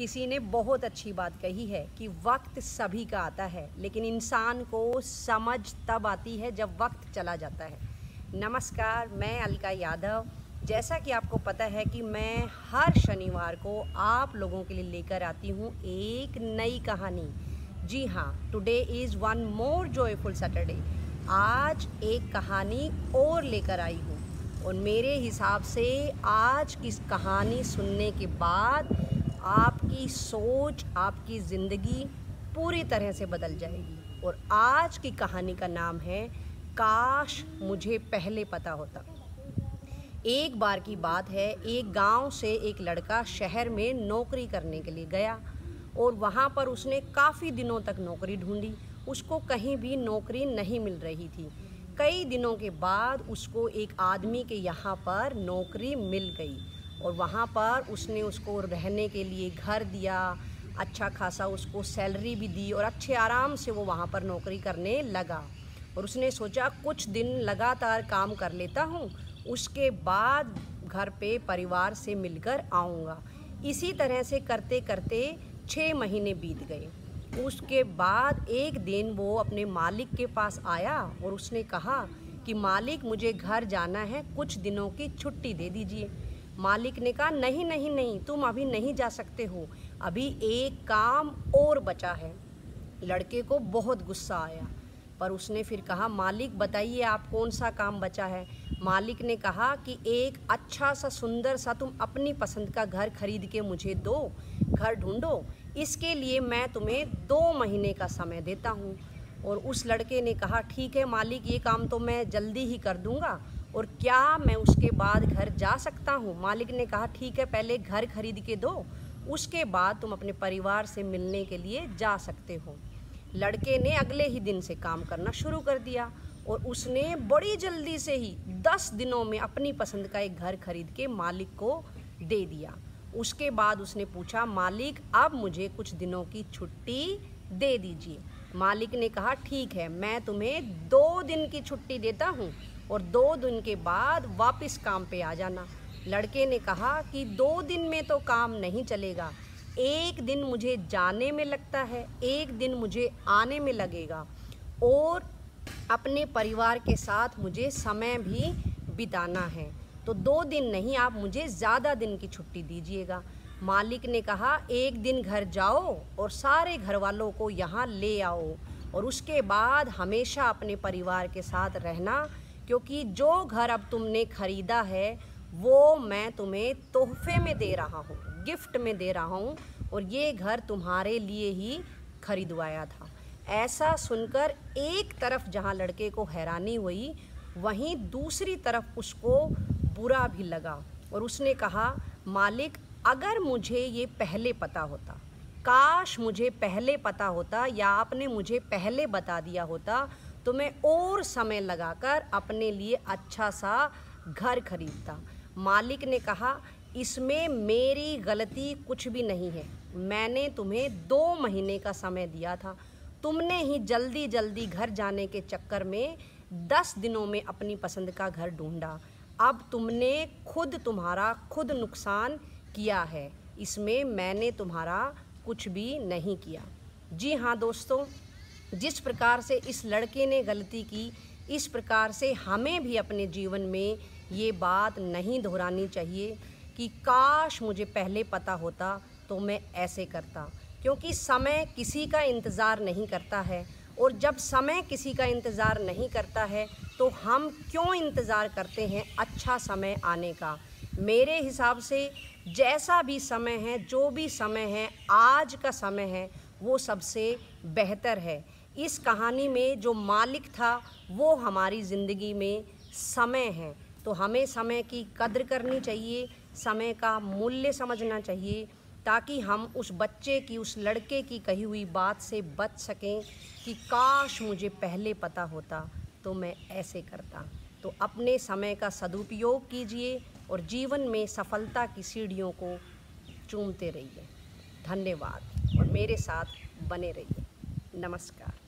किसी ने बहुत अच्छी बात कही है कि वक्त सभी का आता है, लेकिन इंसान को समझ तब आती है जब वक्त चला जाता है। नमस्कार, मैं अलका यादव। जैसा कि आपको पता है कि मैं हर शनिवार को आप लोगों के लिए लेकर आती हूँ एक नई कहानी। जी हाँ, today is one more joyful Saturday. आज एक कहानी और लेकर आई हूँ और मेरे हिसाब से आज की कहानी सुनने के बाद आपकी सोच, आपकी ज़िंदगी पूरी तरह से बदल जाएगी। और आज की कहानी का नाम है काश मुझे पहले पता होता। एक बार की बात है, एक गांव से एक लड़का शहर में नौकरी करने के लिए गया और वहां पर उसने काफ़ी दिनों तक नौकरी ढूंढी। उसको कहीं भी नौकरी नहीं मिल रही थी। कई दिनों के बाद उसको एक आदमी के यहाँ पर नौकरी मिल गई और वहाँ पर उसने उसको रहने के लिए घर दिया, अच्छा खासा उसको सैलरी भी दी और अच्छे आराम से वो वहाँ पर नौकरी करने लगा। और उसने सोचा कुछ दिन लगातार काम कर लेता हूँ, उसके बाद घर पे परिवार से मिलकर आऊँगा। इसी तरह से करते करते 6 महीने बीत गए। उसके बाद एक दिन वो अपने मालिक के पास आया और उसने कहा कि मालिक, मुझे घर जाना है, कुछ दिनों की छुट्टी दे दीजिए। मालिक ने कहा नहीं नहीं नहीं, तुम अभी नहीं जा सकते हो, अभी एक काम और बचा है। लड़के को बहुत गुस्सा आया, पर उसने फिर कहा मालिक बताइए आप कौन सा काम बचा है। मालिक ने कहा कि एक अच्छा सा सुंदर सा तुम अपनी पसंद का घर खरीद के मुझे दो, घर ढूंढो, इसके लिए मैं तुम्हें 2 महीने का समय देता हूँ। और उस लड़के ने कहा ठीक है मालिक, ये काम तो मैं जल्दी ही कर दूँगा, और क्या मैं उसके बाद घर जा सकता हूँ। मालिक ने कहा ठीक है, पहले घर खरीद के दो, उसके बाद तुम अपने परिवार से मिलने के लिए जा सकते हो। लड़के ने अगले ही दिन से काम करना शुरू कर दिया और उसने बड़ी जल्दी से ही 10 दिनों में अपनी पसंद का एक घर खरीद के मालिक को दे दिया। उसके बाद उसने पूछा मालिक, अब मुझे कुछ दिनों की छुट्टी दे दीजिए। मालिक ने कहा ठीक है, मैं तुम्हें 2 दिन की छुट्टी देता हूँ और 2 दिन के बाद वापस काम पे आ जाना। लड़के ने कहा कि 2 दिन में तो काम नहीं चलेगा, 1 दिन मुझे जाने में लगता है, 1 दिन मुझे आने में लगेगा, और अपने परिवार के साथ मुझे समय भी बिताना है, तो 2 दिन नहीं, आप मुझे ज़्यादा दिन की छुट्टी दीजिएगा। मालिक ने कहा 1 दिन घर जाओ और सारे घर वालों को यहाँ ले आओ और उसके बाद हमेशा अपने परिवार के साथ रहना, क्योंकि जो घर अब तुमने ख़रीदा है वो मैं तुम्हें तोहफे में दे रहा हूँ, गिफ्ट में दे रहा हूँ, और ये घर तुम्हारे लिए ही खरीदवाया था। ऐसा सुनकर एक तरफ जहाँ लड़के को हैरानी हुई, वहीं दूसरी तरफ उसको बुरा भी लगा और उसने कहा मालिक, अगर मुझे ये पहले पता होता, काश मुझे पहले पता होता या आपने मुझे पहले बता दिया होता, तो मैं और समय लगाकर अपने लिए अच्छा सा घर खरीदता। मालिक ने कहा इसमें मेरी गलती कुछ भी नहीं है, मैंने तुम्हें 2 महीने का समय दिया था, तुमने ही जल्दी जल्दी घर जाने के चक्कर में 10 दिनों में अपनी पसंद का घर ढूंढा। अब तुमने तुम्हारा खुद नुकसान किया है, इसमें मैंने तुम्हारा कुछ भी नहीं किया। जी हाँ दोस्तों, जिस प्रकार से इस लड़के ने गलती की, इस प्रकार से हमें भी अपने जीवन में ये बात नहीं दोहरानी चाहिए कि काश मुझे पहले पता होता तो मैं ऐसे करता, क्योंकि समय किसी का इंतज़ार नहीं करता है, और जब समय किसी का इंतज़ार नहीं करता है तो हम क्यों इंतज़ार करते हैं अच्छा समय आने का। मेरे हिसाब से जैसा भी समय है, जो भी समय है, आज का समय है, वो सबसे बेहतर है। इस कहानी में जो मालिक था वो हमारी ज़िंदगी में समय है, तो हमें समय की कद्र करनी चाहिए, समय का मूल्य समझना चाहिए, ताकि हम उस बच्चे की, उस लड़के की कही हुई बात से बच सकें कि काश मुझे पहले पता होता तो मैं ऐसे करता। तो अपने समय का सदुपयोग कीजिए और जीवन में सफलता की सीढ़ियों को चूमते रहिए। धन्यवाद और मेरे साथ बने रहिए। नमस्कार।